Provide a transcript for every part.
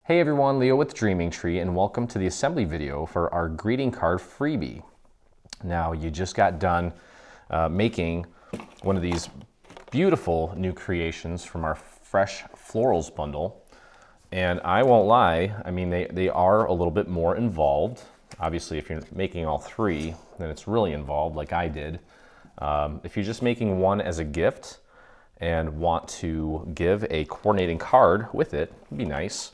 Hey everyone, Leo with Dreaming Tree, and welcome to the assembly video for our greeting card freebie. Now, you just got done making one of these beautiful new creations from our Fresh Florals bundle. And I won't lie, I mean, they are a little bit more involved. Obviously, if you're making all three, then it's really involved like I did. If you're just making one as a gift and want to give a coordinating card with it, it'd be nice.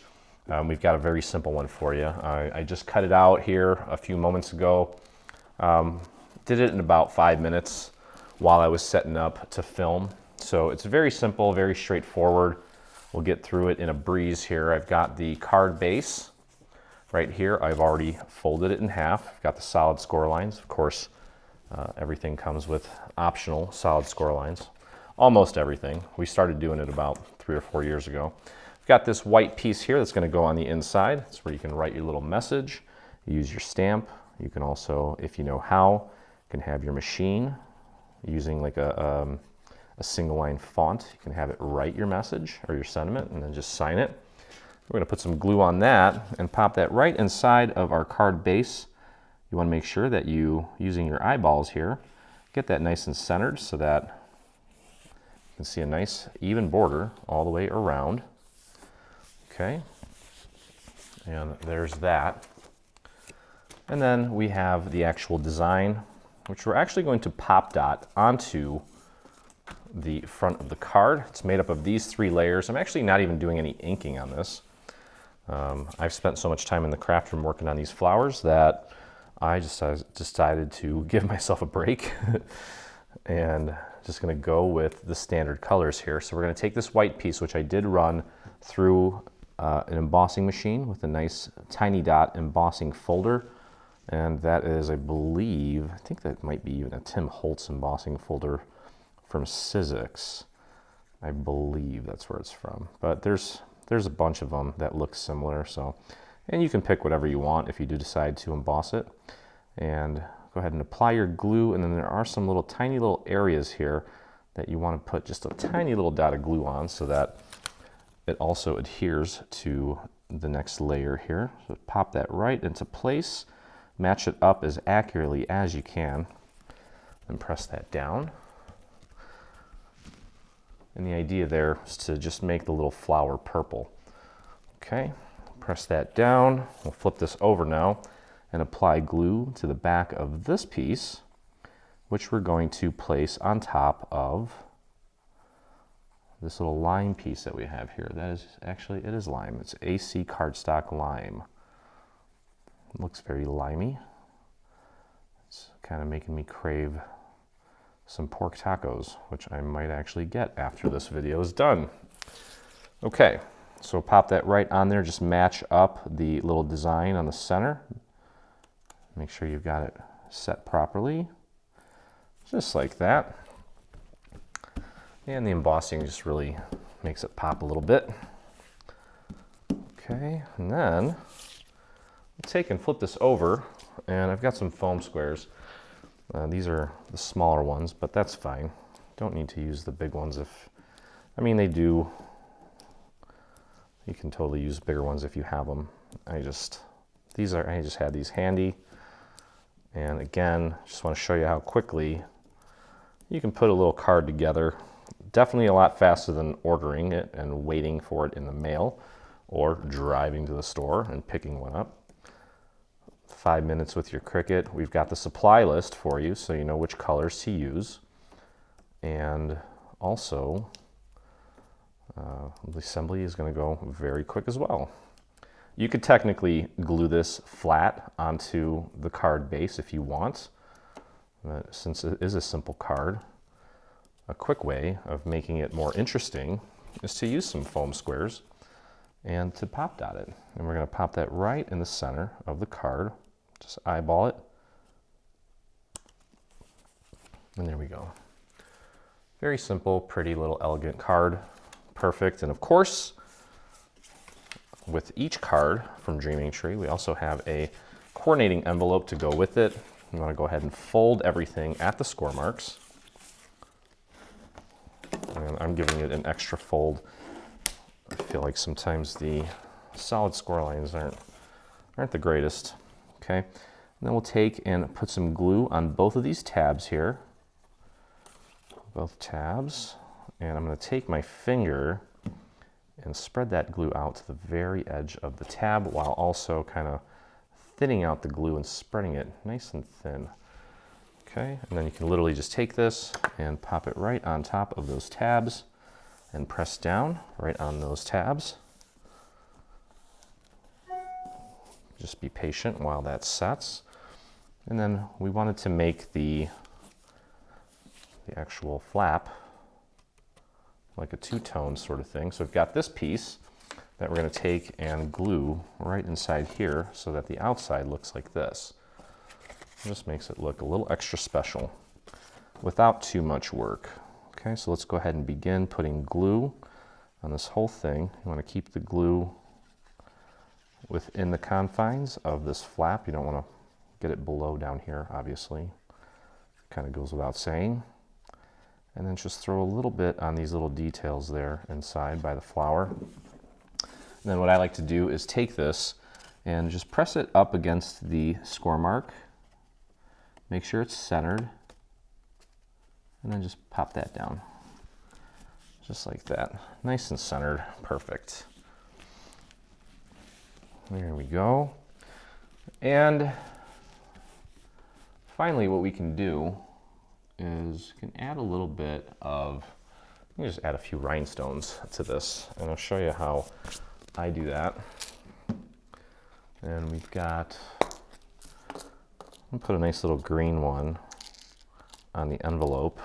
We've got a very simple one for you. I just cut it out here a few moments ago. Did it in about 5 minutes while I was setting up to film. So it's very simple, very straightforward. We'll get through it in a breeze here. I've got the card base right here. I've already folded it in half. I've got the solid score lines. Of course, everything comes with optional solid score lines. Almost everything. We started doing it about 3 or 4 years ago. Got this white piece here that's going to go on the inside. It's where you can write your little message, use your stamp. You can also, if you know how, you can have your machine using like a single line font. You can have it write your message or your sentiment and then just sign it. We're going to put some glue on that and pop that right inside of our card base. You want to make sure that you, using your eyeballs here, get that nice and centered so that you can see a nice even border all the way around. Okay, and there's that. And then we have the actual design, which we're actually going to pop dot onto the front of the card. It's made up of these 3 layers. I'm actually not even doing any inking on this. I've spent so much time in the craft room working on these flowers that I just decided to give myself a break and just gonna go with the standard colors here. So we're gonna take this white piece, which I did run through an embossing machine with a nice tiny dot embossing folder, and that is, I believe, I think that might be even a Tim Holtz embossing folder from Sizzix. I believe that's where it's from, but there's a bunch of them that look similar. So, and you can pick whatever you want if you do decide to emboss it. And go ahead and apply your glue, and then there are some little tiny little areas here that you want to put just a tiny little dot of glue on so that it also adheres to the next layer here. So pop that right into place, match it up as accurately as you can, and press that down. And the idea there is to just make the little flower purple. Okay, press that down. We'll flip this over now and apply glue to the back of this piece, which we're going to place on top of this little lime piece that we have here. That is actually, it is lime. It's AC cardstock lime. It looks very limey. It's kind of making me crave some pork tacos, which I might actually get after this video is done. Okay, so pop that right on there. Just match up the little design on the center. Make sure you've got it set properly, just like that. And the embossing just really makes it pop a little bit. Okay, and then I'll take and flip this over, and I've got some foam squares. These are the smaller ones, but that's fine. Don't need to use the big ones if, I mean, they do. You can totally use bigger ones if you have them. I just had these handy. And again, just want to show you how quickly you can put a little card together. Definitely a lot faster than ordering it and waiting for it in the mail or driving to the store and picking one up. 5 minutes with your Cricut. We've got the supply list for you so you know which colors to use. And also, the assembly is going to go very quick as well. You could technically glue this flat onto the card base if you want, since it is a simple card. A quick way of making it more interesting is to use some foam squares and to pop dot it. And we're going to pop that right in the center of the card. Just eyeball it. And there we go. Very simple, pretty little elegant card. Perfect. And of course, with each card from Dreaming Tree, we also have a coordinating envelope to go with it. You want to go ahead and fold everything at the score marks. And I'm giving it an extra fold. I feel like sometimes the solid score lines aren't the greatest. Okay, and then we'll take and put some glue on both of these tabs here, both tabs, and I'm going to take my finger and spread that glue out to the very edge of the tab while also kind of thinning out the glue and spreading it nice and thin. Okay, and then you can literally just take this and pop it right on top of those tabs and press down right on those tabs. Just be patient while that sets. And then we wanted to make the actual flap like a two-tone sort of thing. So we've got this piece that we're going to take and glue right inside here so that the outside looks like this. It just makes it look a little extra special without too much work. Okay, so let's go ahead and begin putting glue on this whole thing. You want to keep the glue within the confines of this flap. You don't want to get it below down here, obviously. Kind of goes without saying. And then just throw a little bit on these little details there inside by the flower. And then what I like to do is take this and just press it up against the score mark. Make sure it's centered. And then just pop that down. Just like that. Nice and centered. Perfect. There we go. And finally, what we can do is you can add a little bit of, let me just add a few rhinestones to this, and I'll show you how I do that. And we've got, I'll put a nice little green one on the envelope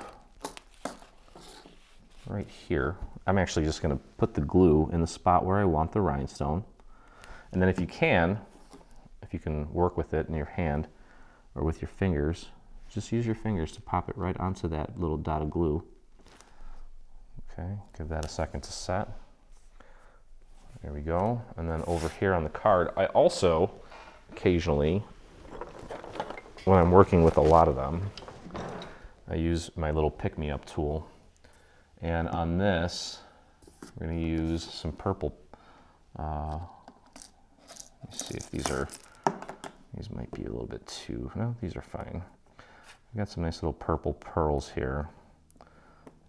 right here. I'm actually just going to put the glue in the spot where I want the rhinestone. And then if you can work with it in your hand or with your fingers, just use your fingers to pop it right onto that little dot of glue. Okay, give that a second to set. There we go. And then over here on the card, I also occasionally, when I'm working with a lot of them, I use my little pick-me-up tool. And on this, we're going to use some purple. Let's see if these might be a little bit too, no, these are fine. I've got some nice little purple pearls here.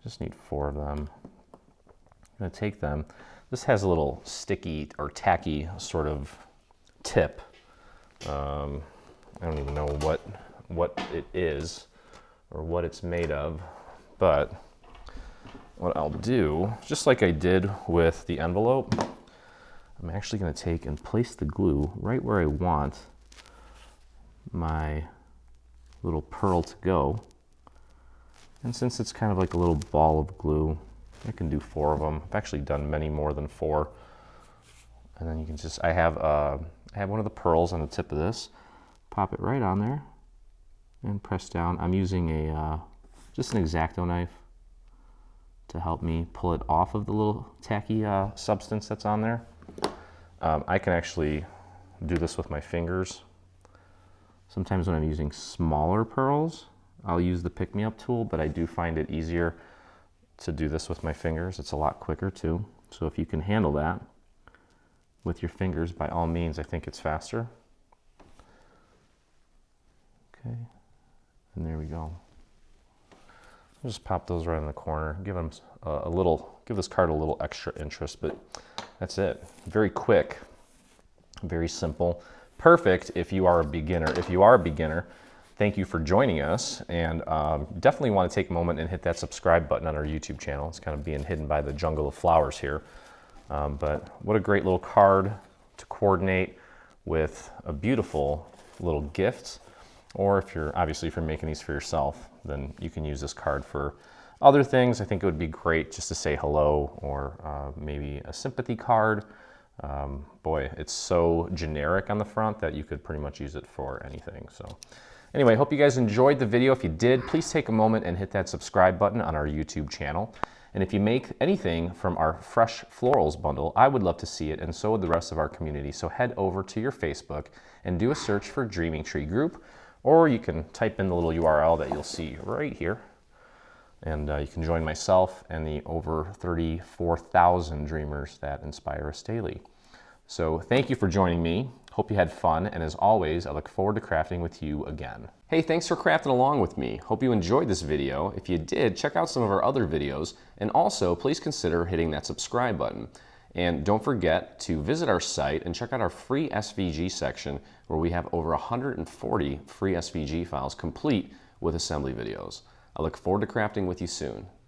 Just need 4 of them. I'm going to take them. This has a little sticky or tacky sort of tip. I don't even know what it is or what it's made of, but what I'll do, just like I did with the envelope, I'm actually going to take and place the glue right where I want my little pearl to go. And since it's kind of like a little ball of glue, I can do 4 of them. I've actually done many more than 4. And then you can just, I have one of the pearls on the tip of this. Pop it right on there and press down. I'm using just an X-Acto knife to help me pull it off of the little tacky substance that's on there. I can actually do this with my fingers. Sometimes when I'm using smaller pearls, I'll use the pick-me-up tool, but I do find it easier to do this with my fingers. It's a lot quicker too. So if you can handle that with your fingers, by all means, I think it's faster. Okay, and there we go. I'll just pop those right in the corner, give them give this card a little extra interest, but that's it. Very quick, very simple. Perfect if you are a beginner. If you are a beginner, thank you for joining us, and definitely want to take a moment and hit that subscribe button on our YouTube channel. It's kind of being hidden by the jungle of flowers here. But what a great little card to coordinate with a beautiful little gift. Or if you're making these for yourself, then you can use this card for other things. I think it would be great just to say hello, or maybe a sympathy card. Boy, it's so generic on the front that you could pretty much use it for anything. So anyway, hope you guys enjoyed the video. If you did, please take a moment and hit that subscribe button on our YouTube channel. And if you make anything from our Fresh Florals bundle, I would love to see it, and so would the rest of our community. So head over to your Facebook and do a search for Dreaming Tree Group, or you can type in the little URL that you'll see right here. And you can join myself and the over 34,000 dreamers that inspire us daily. So thank you for joining me. Hope you had fun, and as always, I look forward to crafting with you again. Hey, thanks for crafting along with me. Hope you enjoyed this video. If you did, check out some of our other videos, and also please consider hitting that subscribe button. And don't forget to visit our site and check out our free SVG section, where we have over 140 free SVG files complete with assembly videos. I look forward to crafting with you soon.